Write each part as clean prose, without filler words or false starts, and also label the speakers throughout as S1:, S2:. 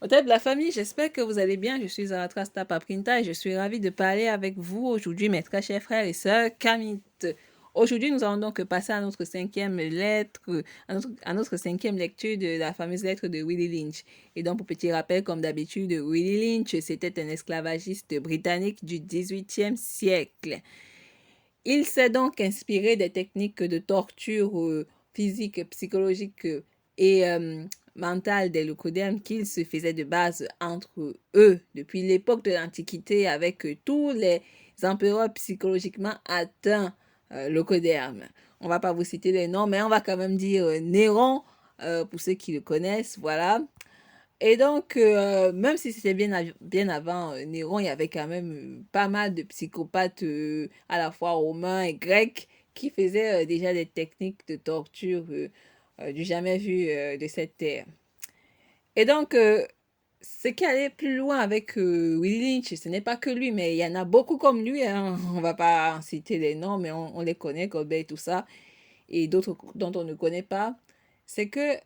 S1: Hôtel de la famille, j'espère que vous allez bien. Je suis Zarathustra Paprinta et je suis ravie de parler avec vous aujourd'hui, mes très chers frères et sœurs Kamit. Aujourd'hui, nous allons donc passer à notre cinquième lettre, à notre cinquième lecture de la fameuse lettre de Willie Lynch. Et donc, pour petit rappel, comme d'habitude, Willie Lynch, c'était un esclavagiste britannique du 18e siècle. Il s'est donc inspiré des techniques de torture physique, psychologique et mentale des leucodermes qu'il se faisait de base entre eux depuis l'époque de l'Antiquité avec tous les empereurs psychologiquement atteints leucodermes. On va pas vous citer les noms, mais on va quand même dire Néron pour ceux qui le connaissent, voilà. Et donc, même si c'était bien avant Néron, il y avait quand même pas mal de psychopathes à la fois romains et grecs qui faisaient déjà des techniques de torture du jamais vu de cette terre. Et donc, ce qui allait plus loin avec Willie Lynch, ce n'est pas que lui, mais il y en a beaucoup comme lui. Hein. On va pas citer les noms, mais on les connaît, Colbert et tout ça, et d'autres dont on ne connaît pas. C'est que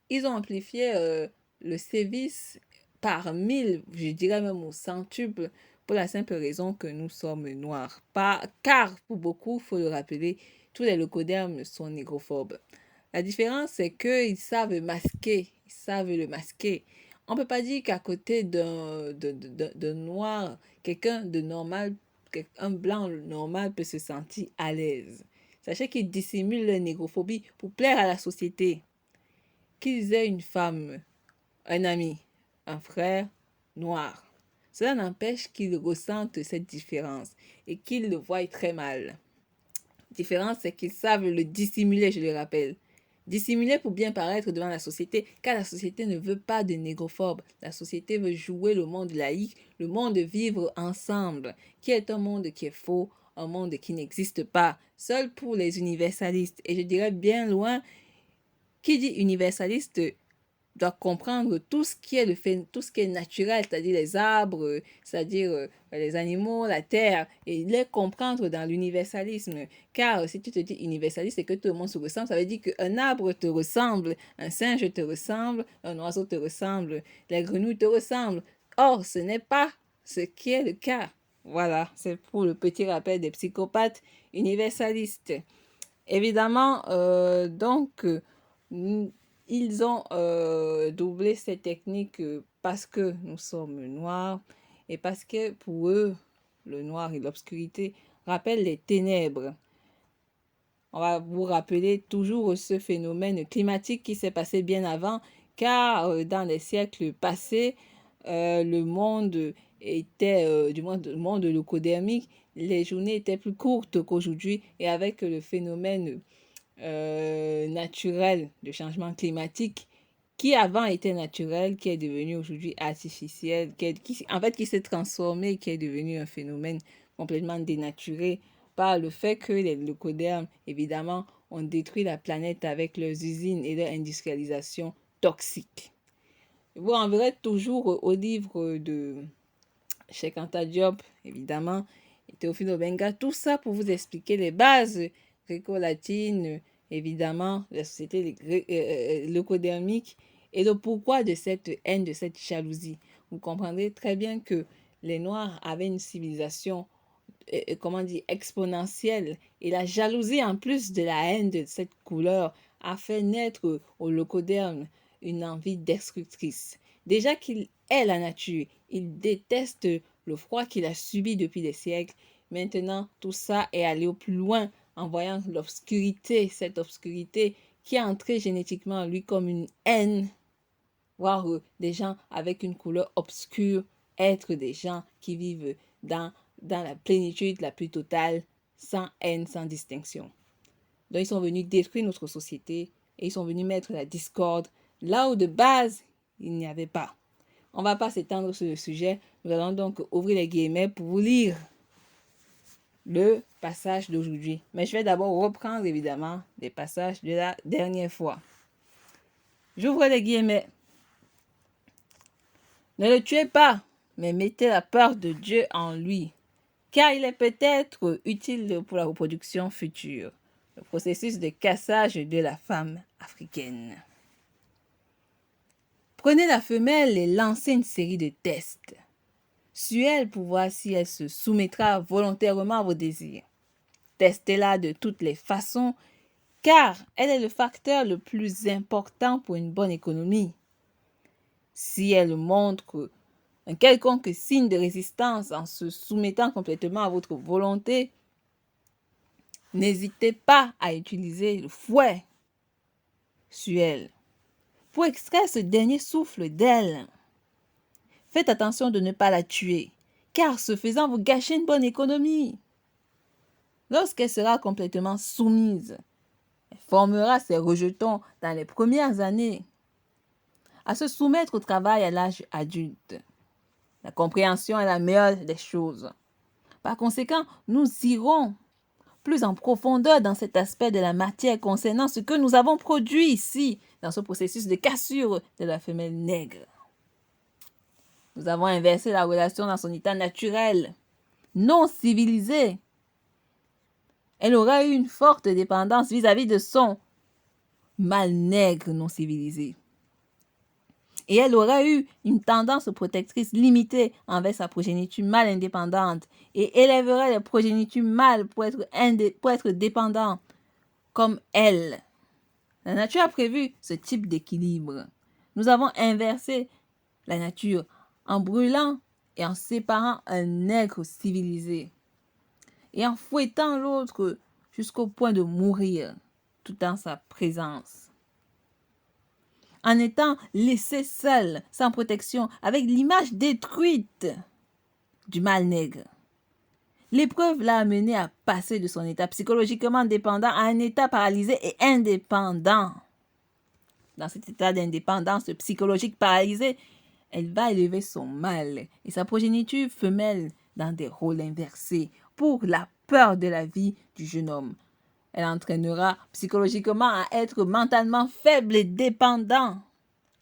S1: ils ont amplifié le sévice par 1000, je dirais même au centuple, pour la simple raison que nous sommes noirs. Car, pour beaucoup, il faut le rappeler, tous les leucodermes sont négrophobes. La différence, c'est qu'ils savent masquer, ils savent le masquer. On ne peut pas dire qu'à côté d'un noir, quelqu'un de normal, un blanc normal peut se sentir à l'aise. Sachez qu'ils dissimulent leur négrophobie pour plaire à la société. Qu'ils aient une femme, un ami, un frère noir. Cela n'empêche qu'ils ressentent cette différence et qu'ils le voient très mal. La différence, c'est qu'ils savent le dissimuler, je le rappelle. Dissimuler pour bien paraître devant la société, car la société ne veut pas de négrophobes. La société veut jouer le monde laïque, le monde vivre ensemble, qui est un monde qui est faux, un monde qui n'existe pas, seul pour les universalistes. Et je dirais bien loin, qui dit universaliste doit comprendre tout ce qui est tout ce qui est naturel, c'est-à-dire les arbres, c'est-à-dire les animaux, la terre, et les comprendre dans l'universalisme. Car si tu te dis universaliste et que tout le monde se ressemble, ça veut dire qu'un arbre te ressemble, un singe te ressemble, un oiseau te ressemble, les grenouilles te ressemblent. Or, ce n'est pas ce qui est le cas. Voilà, c'est pour le petit rappel des psychopathes universalistes. Évidemment, ils ont doublé ces techniques parce que nous sommes noirs et parce que pour eux, le noir et l'obscurité rappellent les ténèbres. On va vous rappeler toujours ce phénomène climatique qui s'est passé bien avant, car dans les siècles passés, le monde était, du moins le monde leucodermique, les journées étaient plus courtes qu'aujourd'hui, et avec le phénomène naturel de changement climatique, qui avant était naturel, qui est devenu aujourd'hui artificiel, en fait qui s'est transformé, qui est devenu un phénomène complètement dénaturé par le fait que les leucodermes, évidemment, ont détruit la planète avec leurs usines et leur industrialisation toxique. Vous renverrez toujours au livre de Cheikh Anta Diop, évidemment, et Théophile Obenga, tout ça pour vous expliquer les bases gréco-latines, évidemment, la société leucodermique et le pourquoi de cette haine, de cette jalousie. Vous comprendrez très bien que les Noirs avaient une civilisation, comment dire, exponentielle, et la jalousie, en plus de la haine de cette couleur, a fait naître au leucoderme une envie destructrice. Déjà qu'il est la nature, il déteste le froid qu'il a subi depuis des siècles. Maintenant, tout ça est allé au plus loin en voyant l'obscurité, cette obscurité qui est entrée génétiquement en lui comme une haine, voir des gens avec une couleur obscure, être des gens qui vivent dans la plénitude la plus totale, sans haine, sans distinction. Donc ils sont venus détruire notre société et ils sont venus mettre la discorde là où de base il n'y avait pas. On ne va pas s'étendre sur le sujet. Nous allons donc ouvrir les guillemets pour vous lire le passage d'aujourd'hui. Mais je vais d'abord reprendre évidemment les passages de la dernière fois. J'ouvre les guillemets. Ne le tuez pas, mais mettez la peur de Dieu en lui, car il est peut-être utile pour la reproduction future. Le processus de cassage de la femme africaine. Prenez la femelle et lancez une série de tests sur elle pour voir si elle se soumettra volontairement à vos désirs. Testez-la de toutes les façons, car elle est le facteur le plus important pour une bonne économie. Si elle montre un quelconque signe de résistance en se soumettant complètement à votre volonté, n'hésitez pas à utiliser le fouet sur elle pour extraire ce dernier souffle d'elle. Faites attention de ne pas la tuer, car ce faisant, vous gâchez une bonne économie. Lorsqu'elle sera complètement soumise, elle formera ses rejetons dans les premières années à se soumettre au travail à l'âge adulte. La compréhension est la meilleure des choses. Par conséquent, nous irons plus en profondeur dans cet aspect de la matière concernant ce que nous avons produit ici, dans ce processus de cassure de la femelle nègre. Nous avons inversé la relation dans son état naturel, non civilisé. Elle aura eu une forte dépendance vis-à-vis de son mâle nègre non civilisé. Et elle aura eu une tendance protectrice limitée envers sa progéniture mâle indépendante et élèverait les progénitures mâles pour être dépendants comme elle. La nature a prévu ce type d'équilibre. Nous avons inversé la nature en brûlant et en séparant un nègre civilisé et en fouettant l'autre jusqu'au point de mourir tout en sa présence. En étant laissé seul, sans protection, avec l'image détruite du mâle nègre. L'épreuve l'a amené à passer de son état psychologiquement dépendant à un état paralysé et indépendant. Dans cet état d'indépendance psychologique paralysée, elle va élever son mâle et sa progéniture femelle dans des rôles inversés pour la peur de la vie du jeune homme. Elle entraînera psychologiquement à être mentalement faible et dépendant,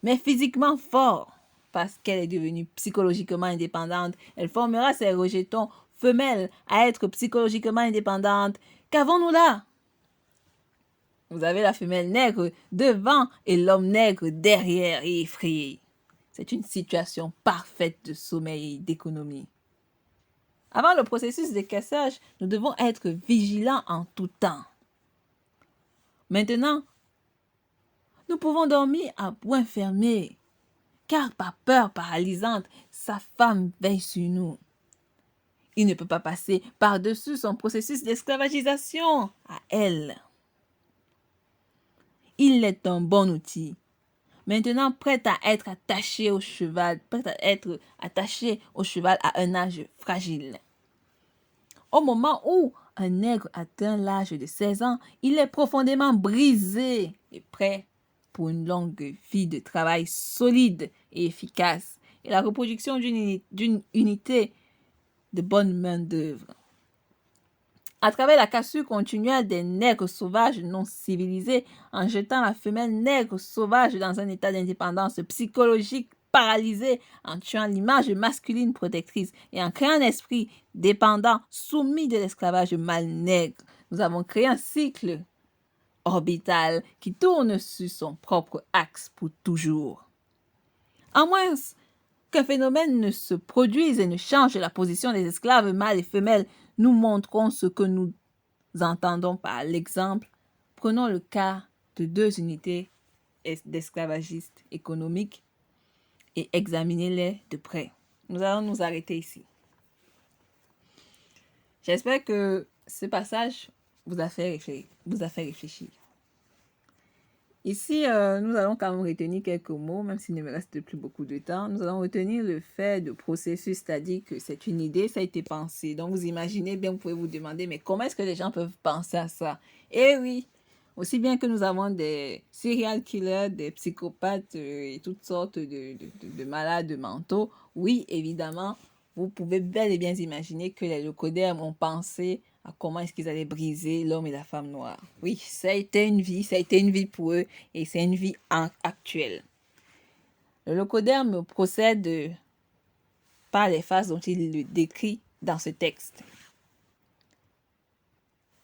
S1: mais physiquement fort. Parce qu'elle est devenue psychologiquement indépendante, elle formera ses rejetons femelles à être psychologiquement indépendantes. Qu'avons-nous là? Vous avez la femelle nègre devant et l'homme nègre derrière et effrayé. C'est une situation parfaite de sommeil et d'économie. Avant le processus de cassage, nous devons être vigilants en tout temps. Maintenant, nous pouvons dormir à point fermé, car par peur paralysante, sa femme veille sur nous. Il ne peut pas passer par-dessus son processus d'esclavagisation à elle. Il est un bon outil. Maintenant, prêt à être attaché au cheval, à un âge fragile. Au moment où un nègre atteint l'âge de 16 ans, il est profondément brisé et prêt pour une longue vie de travail solide et efficace et la reproduction d'une unité de bonne main-d'œuvre. À travers la cassure continuelle des nègres sauvages non civilisés, en jetant la femelle nègre sauvage dans un état d'indépendance psychologique paralysé, en tuant l'image masculine protectrice et en créant un esprit dépendant, soumis de l'esclavage mâle nègre, nous avons créé un cycle orbital qui tourne sur son propre axe pour toujours. À moins qu'un phénomène ne se produise et ne change la position des esclaves mâles et femelles, nous montrons ce que nous entendons par l'exemple. Prenons le cas de 2 unités d'esclavagistes économiques et examinez-les de près. Nous allons nous arrêter ici. J'espère que ce passage vous a fait réfléchir. Ici, nous allons quand même retenir quelques mots, même s'il ne me reste plus beaucoup de temps. Nous allons retenir le fait de processus, c'est-à-dire que c'est une idée, ça a été pensé. Donc, vous imaginez bien, vous pouvez vous demander, mais comment est-ce que les gens peuvent penser à ça? Eh oui, aussi bien que nous avons des serial killers, des psychopathes et toutes sortes de malades mentaux, oui, évidemment, vous pouvez bel et bien imaginer que les locodèrmes ont pensé à comment est-ce qu'ils allaient briser l'homme et la femme noire. Oui, ça a été une vie pour eux et c'est une vie actuelle. Le locoderme procède par les phases dont il le décrit dans ce texte.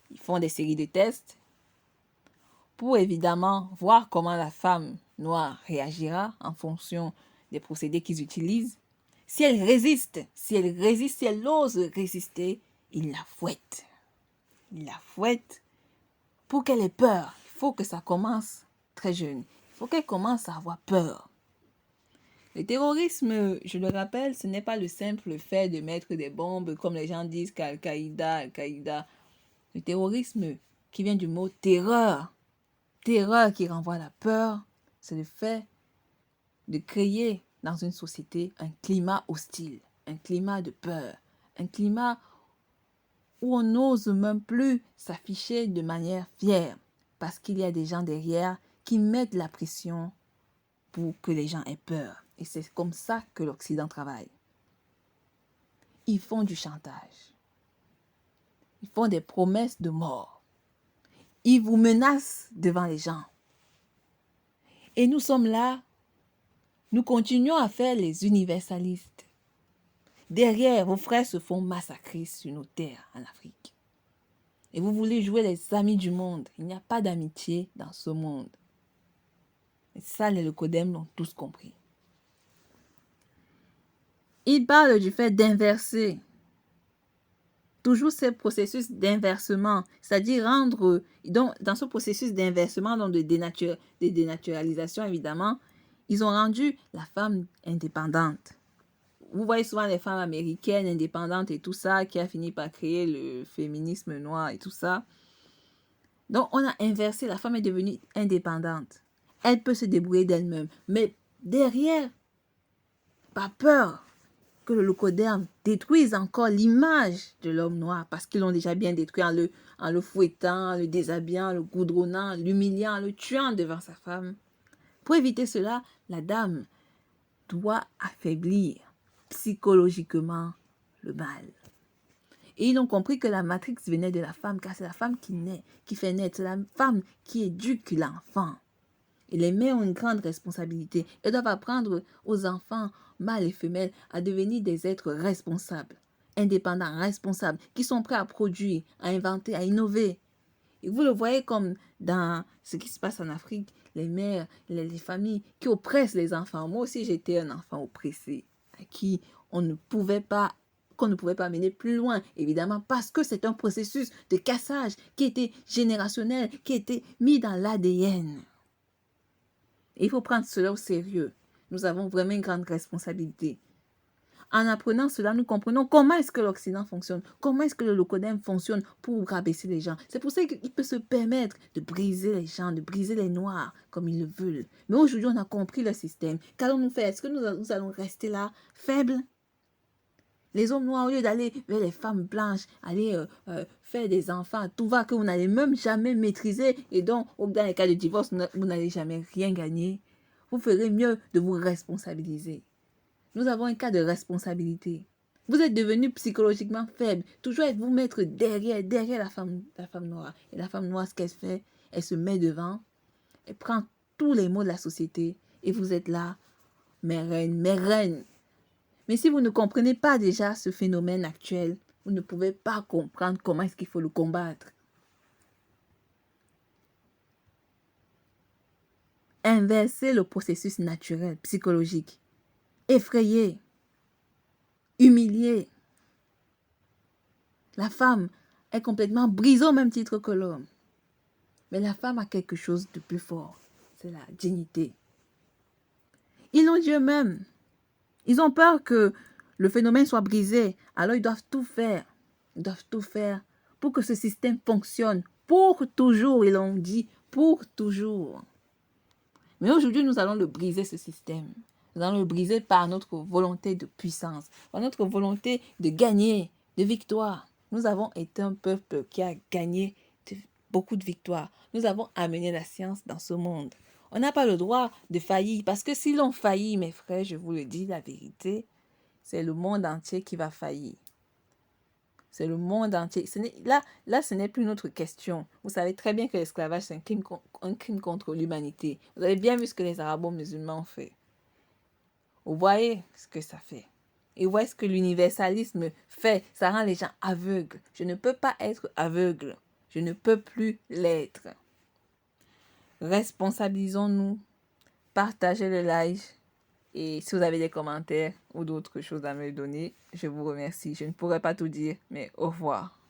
S1: Ils font des séries de tests pour évidemment voir comment la femme noire réagira en fonction des procédés qu'ils utilisent. Si elle résiste, si elle ose résister, il la fouette. Il la fouette pour qu'elle ait peur. Il faut que ça commence très jeune. Il faut qu'elle commence à avoir peur. Le terrorisme, je le rappelle, ce n'est pas le simple fait de mettre des bombes, comme les gens disent qu'Al-Qaïda, Al-Qaïda. Le terrorisme qui vient du mot terreur, terreur qui renvoie à la peur, c'est le fait de créer dans une société un climat hostile, un climat de peur, un climat où on n'ose même plus s'afficher de manière fière parce qu'il y a des gens derrière qui mettent la pression pour que les gens aient peur. Et c'est comme ça que l'Occident travaille. Ils font du chantage. Ils font des promesses de mort. Ils vous menacent devant les gens. Et nous sommes là, nous continuons à faire les universalistes. Derrière, vos frères se font massacrer sur nos terres en Afrique. Et vous voulez jouer les amis du monde. Il n'y a pas d'amitié dans ce monde. Et ça, les Locodem l'ont tous compris. Il parle du fait d'inverser. Toujours ce processus d'inversement, c'est-à-dire rendre, donc, dans ce processus d'inversement, donc de dénaturalisation évidemment, ils ont rendu la femme indépendante. Vous voyez souvent les femmes américaines indépendantes et tout ça, qui a fini par créer le féminisme noir et tout ça. Donc on a inversé, la femme est devenue indépendante. Elle peut se débrouiller d'elle-même, mais derrière, pas peur que le Locodem détruise encore l'image de l'homme noir, parce qu'ils l'ont déjà bien détruit en le fouettant, en le déshabillant, le goudronnant, l'humiliant, le tuant devant sa femme. Pour éviter cela, la dame doit affaiblir psychologiquement le mal. Et ils ont compris que la matrix venait de la femme, car c'est la femme qui naît, qui fait naître, c'est la femme qui éduque l'enfant. Et les mères ont une grande responsabilité. Elles doivent apprendre aux enfants, mâles et femelles, à devenir des êtres responsables, indépendants, responsables, qui sont prêts à produire, à inventer, à innover. Et vous le voyez comme dans ce qui se passe en Afrique, les mères, les familles qui oppressent les enfants. Moi aussi, j'étais un enfant oppressé, à qui qu'on ne pouvait pas mener plus loin, évidemment, parce que c'est un processus de cassage qui était générationnel, qui était mis dans l'ADN. Il faut prendre cela au sérieux. Nous avons vraiment une grande responsabilité. En apprenant cela, nous comprenons comment est-ce que l'Occident fonctionne, comment est-ce que le Locodem fonctionne pour rabaisser les gens. C'est pour ça qu'il peut se permettre de briser les gens, de briser les Noirs comme ils le veulent. Mais aujourd'hui, on a compris le système. Qu'allons-nous faire? Est-ce que nous allons rester là, faibles? Les hommes noirs, au lieu d'aller vers les femmes blanches, aller faire des enfants, tout va que vous n'allez même jamais maîtriser et donc, dans les cas de divorce, vous n'allez jamais rien gagner. Vous ferez mieux de vous responsabiliser. Nous avons un cas de responsabilité. Vous êtes devenu psychologiquement faible. Toujours vous mettre derrière la femme noire. Et la femme noire, ce qu'elle fait, elle se met devant, elle prend tous les maux de la société et vous êtes là, mes reines. Mais si vous ne comprenez pas déjà ce phénomène actuel, vous ne pouvez pas comprendre comment est-ce qu'il faut le combattre. Inverser le processus naturel, psychologique. Effrayer. Humilier. La femme est complètement brisée au même titre que l'homme. Mais la femme a quelque chose de plus fort. C'est la dignité. Ils l'ont dit eux-mêmes. Ils ont peur que le phénomène soit brisé. Alors ils doivent tout faire. Ils doivent tout faire pour que ce système fonctionne. Pour toujours, ils l'ont dit. Pour toujours. Mais aujourd'hui, nous allons le briser, ce système. Nous allons le briser par notre volonté de puissance. Par notre volonté de gagner, de victoire. Nous avons été un peuple qui a gagné beaucoup de victoires. Nous avons amené la science dans ce monde. On n'a pas le droit de faillir, parce que si l'on faillit, mes frères, je vous le dis la vérité, c'est le monde entier qui va faillir. C'est le monde entier. Là, ce n'est plus notre question. Vous savez très bien que l'esclavage, c'est un crime contre l'humanité. Vous avez bien vu ce que les arabo-musulmans ont fait. Vous voyez ce que ça fait. Et vous voyez ce que l'universalisme fait. Ça rend les gens aveugles. Je ne peux pas être aveugle. Je ne peux plus l'être. Responsabilisons-nous. partagez le live. Et si vous avez des commentaires ou d'autres choses à me donner, je vous remercie. Je ne pourrais pas tout dire, mais au revoir.